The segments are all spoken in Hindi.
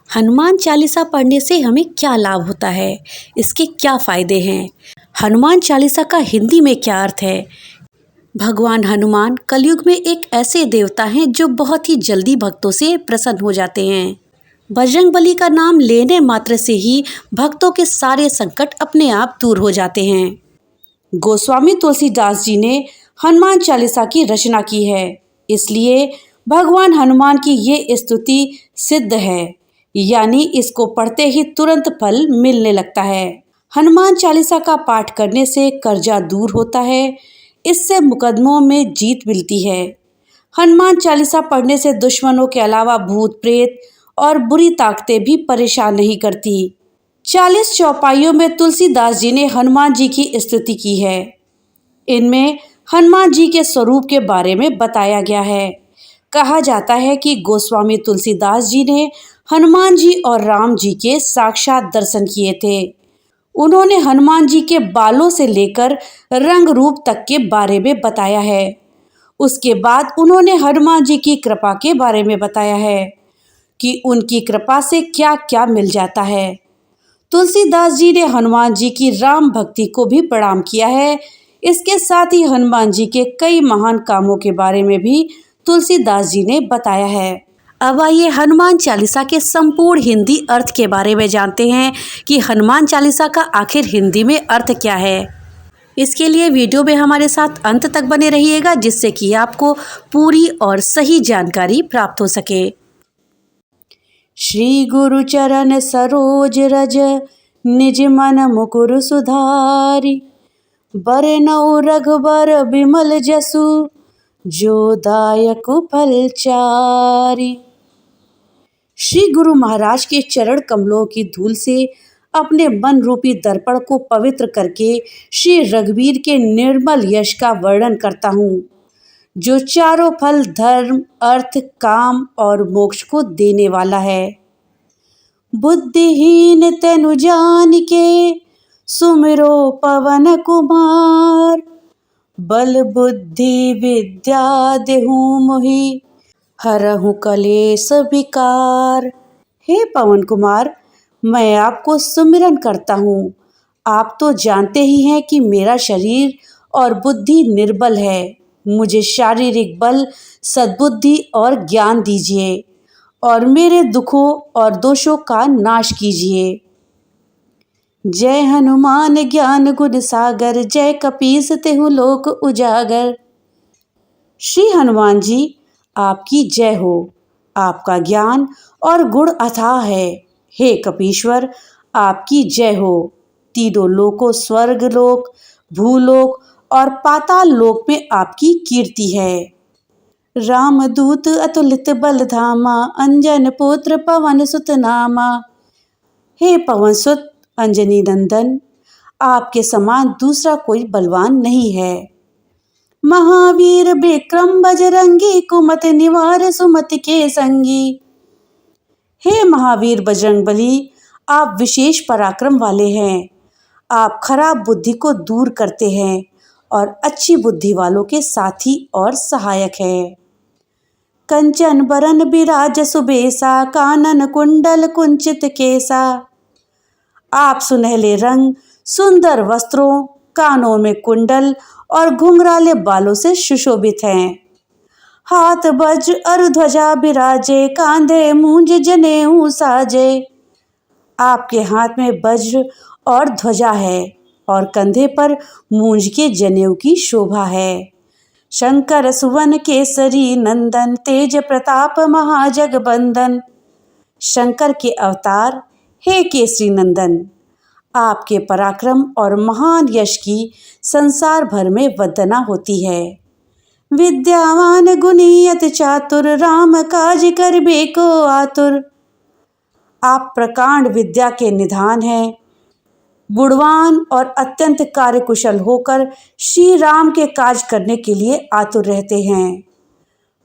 हनुमान चालीसा पढ़ने से हमें क्या लाभ होता है? इसके क्या फायदे हैं? हनुमान चालीसा का हिंदी में क्या अर्थ है? भगवान हनुमान कलयुग में एक ऐसे देवता हैं जो बहुत ही जल्दी भक्तों से प्रसन्न हो जाते हैं। बजरंगबली का नाम लेने मात्र से ही भक्तों के सारे संकट अपने आप दूर हो जाते हैं। गोस्वामी तुलसीदास जी ने हनुमान चालीसा की रचना की है, इसलिए भगवान हनुमान की ये स्तुति सिद्ध है, यानी इसको पढ़ते ही तुरंत फल मिलने लगता है। हनुमान चालीसा का पाठ करने से कर्जा दूर होता है, इससे मुकदमों में जीत मिलती है। हनुमान चालीसा पढ़ने से दुश्मनों के अलावा भूत प्रेत और बुरी ताकतें भी परेशान नहीं करती। 40 चौपाइयों में तुलसीदास जी ने हनुमान जी की स्तुति की है। इनमें हनुमान जी के स्वरूप के बारे में बताया गया है। कहा जाता है कि गोस्वामी तुलसीदास जी ने हनुमान जी और राम जी के साक्षात दर्शन किए थे। उन्होंने हनुमान जी के बालों से लेकर रंग रूप तक के बारे में बताया है। उसके बाद उन्होंने हनुमान जी की कृपा के बारे में बताया है कि उनकी कृपा से क्या क्या मिल जाता है। तुलसीदास जी ने हनुमान जी की राम भक्ति को भी प्रणाम किया है। इसके साथ ही हनुमान जी के कई महान कामों के बारे में भी तुलसीदास जी ने बताया है। अब आइए हनुमान चालीसा के संपूर्ण हिंदी अर्थ के बारे में जानते हैं कि हनुमान चालीसा का आखिर हिंदी में अर्थ क्या है। इसके लिए वीडियो में हमारे साथ अंत तक बने रहिएगा, जिससे कि आपको पूरी और सही जानकारी प्राप्त हो सके। श्री गुरु चरण सरोज रज निज मन मुकुर सुधारी, बरनउँ रघुबर बिमल जसु जो दायक फलचारी। श्री गुरु महाराज के चरण कमलों की धूल से अपने मन रूपी दर्पण को पवित्र करके श्री रघुवीर के निर्मल यश का वर्णन करता हूँ, जो चारों फल धर्म, अर्थ, काम और मोक्ष को देने वाला है। बुद्धिहीन तनु जानिके सुमिरो पवन कुमार, बल बुद्धि विद्या देहु मोहि हरहु कलेश विकार। हे पवन कुमार, मैं आपको सुमिरन करता हूँ। आप तो जानते ही हैं कि मेरा शरीर और बुद्धि निर्बल है। मुझे शारीरिक बल, सद्बुद्धि और ज्ञान दीजिए और मेरे दुखों और दोषों का नाश कीजिए। जय हनुमान ज्ञान गुण सागर, जय कपीस तेहु लोक उजागर। श्री हनुमान जी, आपकी जय हो। आपका ज्ञान और गुण अथाह है। हे कपीश्वर, आपकी जय हो। तीनों लोकों, स्वर्ग लोक, भूलोक और पाताल लोक में आपकी कीर्ति है। रामदूत अतुलित बल धामा, अंजन पुत्र पवन सुत नामा। हे पवन सुत अंजनी नंदन, आपके समान दूसरा कोई बलवान नहीं है। महावीर विक्रम बजरंगी, कुमति निवार सुमति के संगी। हे महावीर बजरंगबली, आप विशेष पराक्रम वाले हैं। आप खराब बुद्धि को दूर करते हैं और अच्छी बुद्धि वालों के साथी और सहायक हैं। कंचन बरन बिराज सुबेसा, कानन कुंडल कुंचित केसा। आप सुनहले रंग, सुंदर वस्त्रों, कानों में कुंडल और घुंघराले बालों से सुशोभित हैं। हाथ वज्र और ध्वजा बिराजे, कांधे मूंज जनेऊ साजे। आपके हाथ में वज्र और ध्वजा है और कंधे पर मूंज के जनेऊ की शोभा है। शंकर सुवन केसरी नंदन, तेज प्रताप महाजगबंदन। शंकर के अवतार, हे केसरी नंदन, आपके पराक्रम और महान यश की संसार भर में वंदना होती है। विद्यावान गुणी अति चातुर, राम काज करबे को आतुर। आप प्रकांड विद्या के निधान हैं। गुणवान और अत्यंत कार्यकुशल होकर श्री राम के काज करने के लिए आतुर रहते हैं।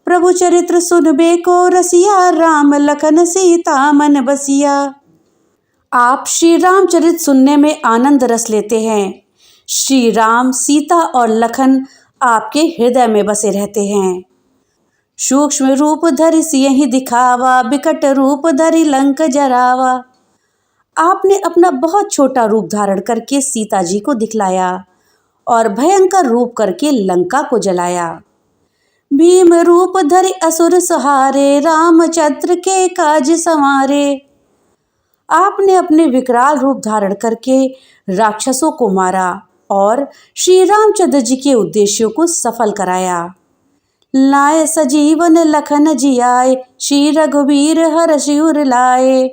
प्रभु चरित्र सुनबे को रसिया, राम लखन सीता मन बसिया। आप श्री रामचरित सुनने में आनंद रस लेते हैं। श्री राम, सीता और लखन आपके हृदय में बसे रहते हैं। सूक्ष्म रूप धरि सियहि दिखावा, बिकट रूप धरि लंक जरावा। आपने अपना बहुत छोटा रूप धारण करके सीता जी को दिखलाया और भयंकर रूप करके लंका को जलाया। भीम रूप धरि असुर सहारे, रामचंद्र के काज संवारे। आपने अपने विकराल रूप धारण करके राक्षसों को मारा और श्री रामचंद्र जी के उद्देश्यों को सफल कराया। लाए सजीवन लखन जियाए, श्री रघुवीर हर्षि उर लाए।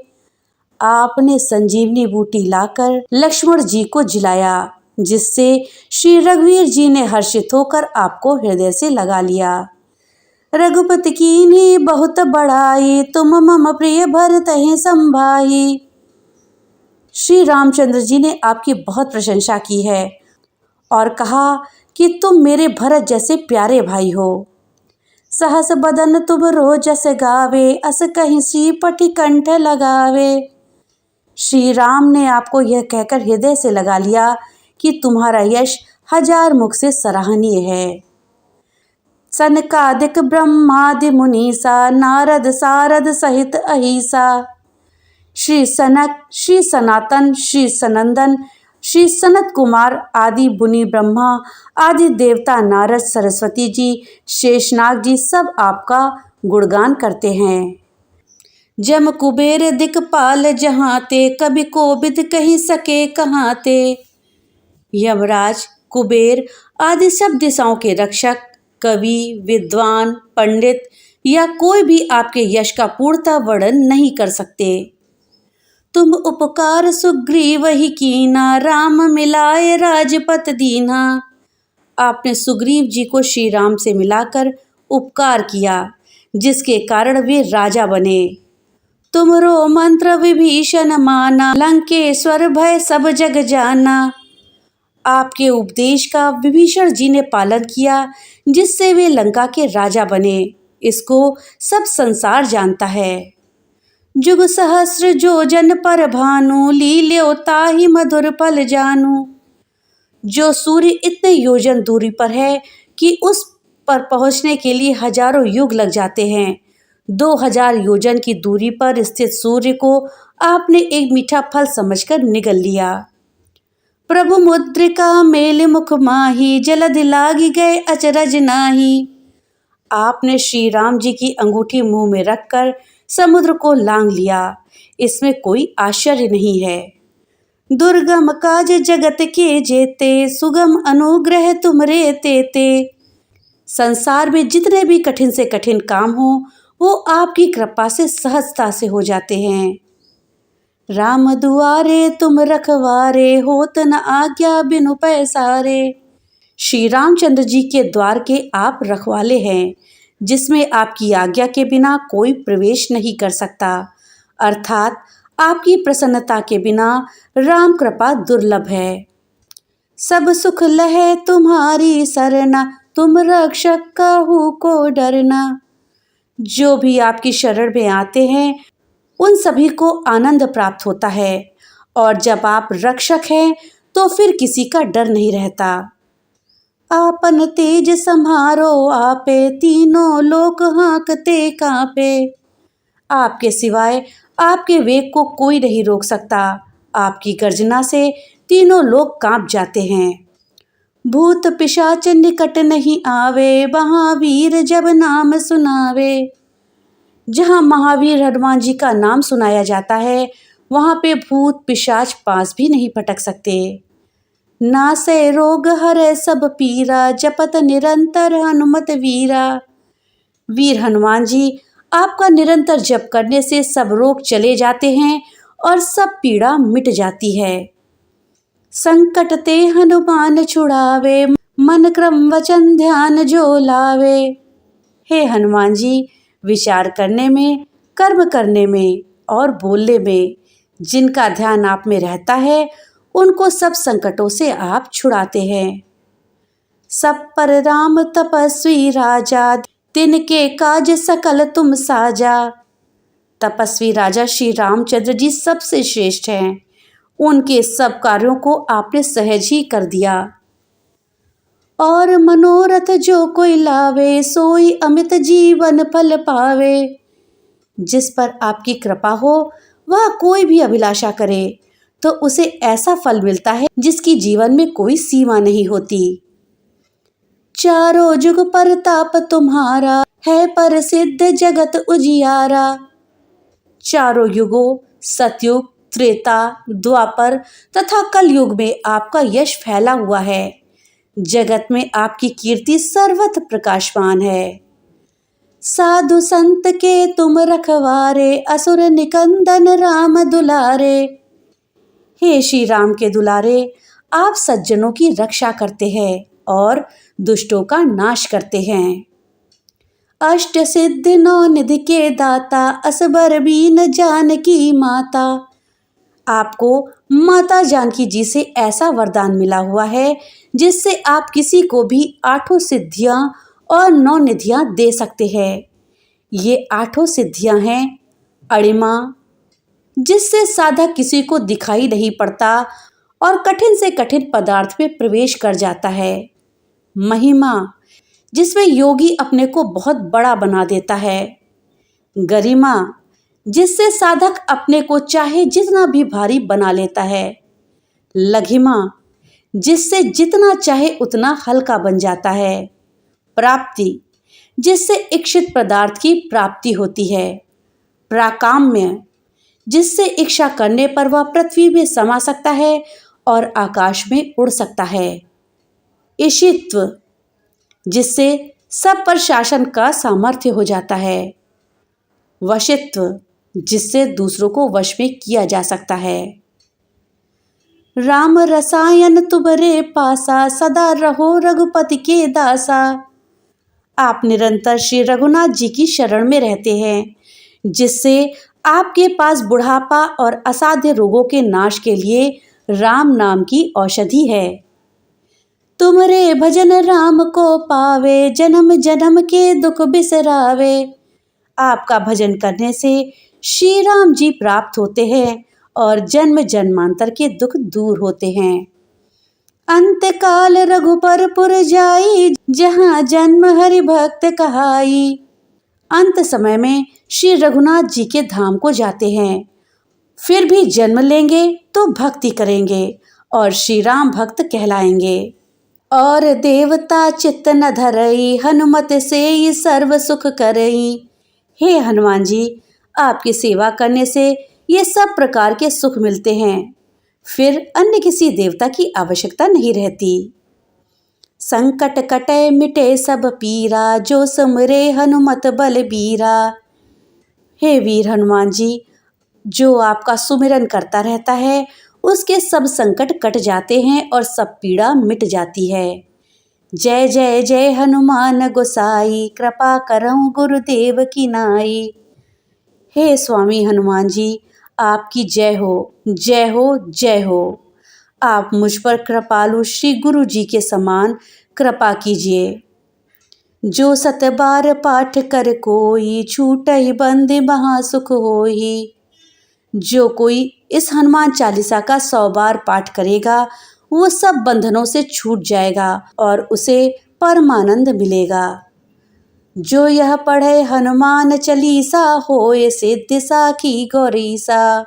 आपने संजीवनी बूटी लाकर लक्ष्मण जी को जिलाया, जिससे श्री रघुवीर जी ने हर्षित होकर आपको हृदय से लगा लिया। रघुपति कीन्ही बहुत बड़ाई, तुम मम प्रिय भरतहि संभाई। श्री रामचंद्र जी ने आपकी बहुत प्रशंसा की है और कहा कि तुम मेरे भरत जैसे प्यारे भाई हो। सहस बदन तुम रोजस गावे, अस कहीं श्रीपति कंठ लगावे। श्री राम ने आपको यह कहकर हृदय से लगा लिया कि तुम्हारा यश 1000 मुख से सराहनीय है। सनकादिक ब्रह्मादि मुनीसा, नारद सारद सहित अहिसा। श्री सनक, श्री सनातन, श्री सनंदन, श्री सनत कुमार आदि मुनि, ब्रह्मा आदि देवता, नारद, सरस्वती जी, शेषनाग जी सब आपका गुणगान करते हैं। जम कुबेर दिक्पाल जहाँ ते, कभी कोबिद कही सके कहाँ ते। यमराज, कुबेर आदि सब दिशाओं के रक्षक, कवि, विद्वान, पंडित या कोई भी आपके यश का पूर्णतः वर्णन नहीं कर सकते। तुम उपकार सुग्रीव ही कीना, राम मिलाए राजपत दीना। आपने सुग्रीव जी को श्री राम से मिलाकर उपकार किया, जिसके कारण वे राजा बने। तुमरो मंत्र विभीषण माना, लंकेश्वर भय सब जग जाना। आपके उपदेश का विभीषण जी ने पालन किया, जिससे वे लंका के राजा बने। इसको सब संसार जानता है। जुग सहस्र जोजन पर भानु, लील्यो ताहि मधुर फल जानू। जो सूर्य इतने योजन दूरी पर है कि उस पर पहुंचने के लिए हजारों युग लग जाते हैं, 2000 योजन की दूरी पर स्थित सूर्य को आपने एक मीठा फल समझकर निगल लिया। प्रभु मुद्रिका मेल मुख माही, जलध लागी गए अचरज नाही। आपने श्री राम जी की अंगूठी मुंह में रखकर समुद्र को लांग लिया, इसमें कोई आश्चर्य नहीं है। दुर्गम काज जगत के जेते, सुगम अनुग्रह तुमरे तेते। संसार में जितने भी कठिन से कठिन काम हो, वो आपकी कृपा से सहजता से हो जाते हैं। राम दुआरे तुम रखवारे, होत न आज्ञा बिनु पैसारे। श्री रामचंद्र जी के द्वार के आप रखवाले हैं, जिसमें आपकी आज्ञा के बिना कोई प्रवेश नहीं कर सकता। अर्थात आपकी प्रसन्नता के बिना राम कृपा दुर्लभ है। सब सुख लहे तुम्हारी सरना, तुम रक्षक काहू को डरना। जो भी आपकी शरण में आते हैं, उन सभी को आनंद प्राप्त होता है, और जब आप रक्षक हैं तो फिर किसी का डर नहीं रहता। आपन तेज सम्हारो आपे, तीनों लोक हाँकते कांपे। आपके सिवाय आपके वेग को कोई नहीं रोक सकता। आपकी गर्जना से तीनों लोग कांप जाते हैं। भूत पिशाच निकट नहीं आवे, महावीर जब नाम सुनावे। जहाँ महावीर हनुमान जी का नाम सुनाया जाता है, वहाँ पे भूत पिशाच पास भी नहीं पटक सकते। नासे रोग हरे सब पीरा, जपत निरंतर हनुमत वीरा। वीर हनुमान जी आपका निरंतर जप करने से सब रोग चले जाते हैं और सब पीड़ा मिट जाती है। संकट ते हनुमान छुड़ावे, मन क्रम वचन ध्यान जो लावे। हे हनुमान जी, विचार करने में, कर्म करने में और बोलने में जिनका ध्यान आप में रहता है, उनको सब संकटों से आप छुड़ाते हैं। सब पर राम तपस्वी राजा, तिनके काज सकल तुम साजा। तपस्वी राजा श्री रामचंद्र जी सबसे श्रेष्ठ हैं। उनके सब कार्यों को आपने सहज ही कर दिया। और मनोरथ जो कोई लावे, सोई अमित जीवन फल पावे। जिस पर आपकी कृपा हो वह कोई भी अभिलाषा करे तो उसे ऐसा फल मिलता है जिसकी जीवन में कोई सीमा नहीं होती। चारों जुग परताप तुम्हारा, है प्रसिद्ध जगत उजियारा। चारों युगों सतयुग, त्रेता, द्वापर तथा कलयुग में आपका यश फैला हुआ है। जगत में आपकी कीर्ति सर्वत्र प्रकाशमान है। साधु संत के तुम रखवारे, असुर निकंदन राम दुलारे। हे श्री राम के दुलारे, आप सज्जनों की रक्षा करते हैं और दुष्टों का नाश करते हैं। अष्ट सिद्धि नौ निधि के दाता, असबर बीन जानकी माता। आपको माता जानकी जी से ऐसा वरदान मिला हुआ है जिससे आप किसी को भी 8 सिद्धियां और 9 निधियां दे सकते हैं। ये 8 सिद्धियां हैं अणिमा, जिससे साधक किसी को दिखाई नहीं पड़ता और कठिन से कठिन पदार्थ में प्रवेश कर जाता है। महिमा, जिसमें योगी अपने को बहुत बड़ा बना देता है। गरिमा, जिससे साधक अपने को चाहे जितना भी भारी बना लेता है। लघिमा, जिससे जितना चाहे उतना हल्का बन जाता है। प्राप्ति, जिससे इच्छित पदार्थ की प्राप्ति होती है। प्राकाम्य, जिससे इच्छा करने पर वह पृथ्वी में समा सकता है और आकाश में उड़ सकता है। ईशित्व, जिससे सब पर शासन का सामर्थ्य हो जाता है। वशित्व, जिससे दूसरों को वश में किया जा सकता है। राम रसायन तुमरे पासा, सदा रहो रघुपति के दासा। आप निरंतर श्री रघुनाथ जी की शरण में रहते हैं, जिससे आपके पास बुढ़ापा और असाध्य रोगों के नाश के लिए राम नाम की औषधि है। तुमरे भजन राम को पावे, जन्म जन्म के दुख बिसरावे। आपका भजन करने से श्री राम जी प्राप्त होते हैं और जन्म जन्मांतर के दुख दूर होते हैं। अंत काल रघुपरपुर जाई, जहाँ जन्म हरि भक्त कहाई। अंत समय में श्री रघुनाथ जी के धाम को जाते हैं, फिर भी जन्म लेंगे तो भक्ति करेंगे और श्री राम भक्त कहलाएंगे। और देवता चित्त न धरई, हनुमत से सर्व सुख करई। हे हनुमान जी, आपकी सेवा करने से ये सब प्रकार के सुख मिलते हैं, फिर अन्य किसी देवता की आवश्यकता नहीं रहती। संकट कटे मिटे सब पीरा, जो सुमरे हनुमत बलबीरा। हे वीर हनुमान जी, जो आपका सुमिरन करता रहता है उसके सब संकट कट जाते हैं और सब पीड़ा मिट जाती है। जय जय जय हनुमान गोसाई, कृपा करऊं गुरुदेव की नाई। हे स्वामी हनुमान जी, आपकी जय हो जय हो जय हो। आप मुझ पर कृपालु श्री गुरु जी के समान कृपा कीजिए। जो 7 बार पाठ कर कोई, छूटहि बंद महासुख होई। जो कोई इस हनुमान चालीसा का 100 बार पाठ करेगा वो सब बंधनों से छूट जाएगा और उसे परमानंद मिलेगा। जो यह पढ़े हनुमान चालीसा, होए सिद्धि साखी गौरीसा।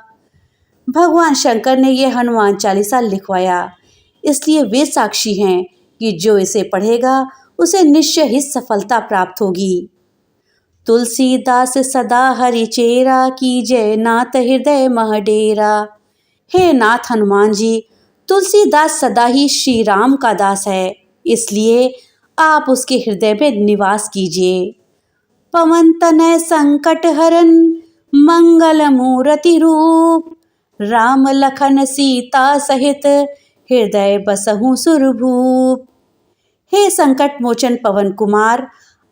भगवान शंकर ने यह हनुमान चालीसा लिखवाया, इसलिए वे साक्षी हैं कि जो इसे पढ़ेगा उसे निश्चय ही सफलता प्राप्त होगी। तुलसीदास सदा हरि चेरा, कीजय नाथ हृदय मह डेरा। हे नाथ हनुमान जी, तुलसीदास सदा ही श्री राम का दास है, इसलिए आप उसके हृदय में निवास कीजिए। पवन तनय संकट हरन, मंगल मूर्ति रूप। राम लखन सीता सहित, हृदय बसहु सुरभूप। हे संकट मोचन पवन कुमार,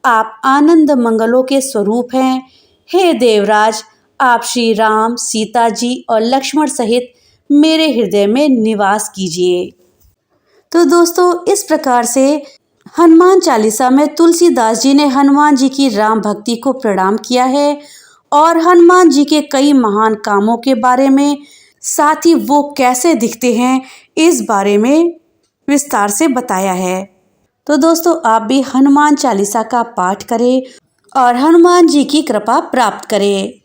आप आनंद मंगलों के स्वरूप हैं। हे देवराज, आप श्री राम, सीता जी और लक्ष्मण सहित मेरे हृदय में निवास कीजिए। तो दोस्तों, इस प्रकार से हनुमान चालीसा में तुलसीदास जी ने हनुमान जी की राम भक्ति को प्रणाम किया है और हनुमान जी के कई महान कामों के बारे में, साथ ही वो कैसे दिखते हैं इस बारे में विस्तार से बताया है। तो दोस्तों आप भी हनुमान चालीसा का पाठ करें और हनुमान जी की कृपा प्राप्त करें।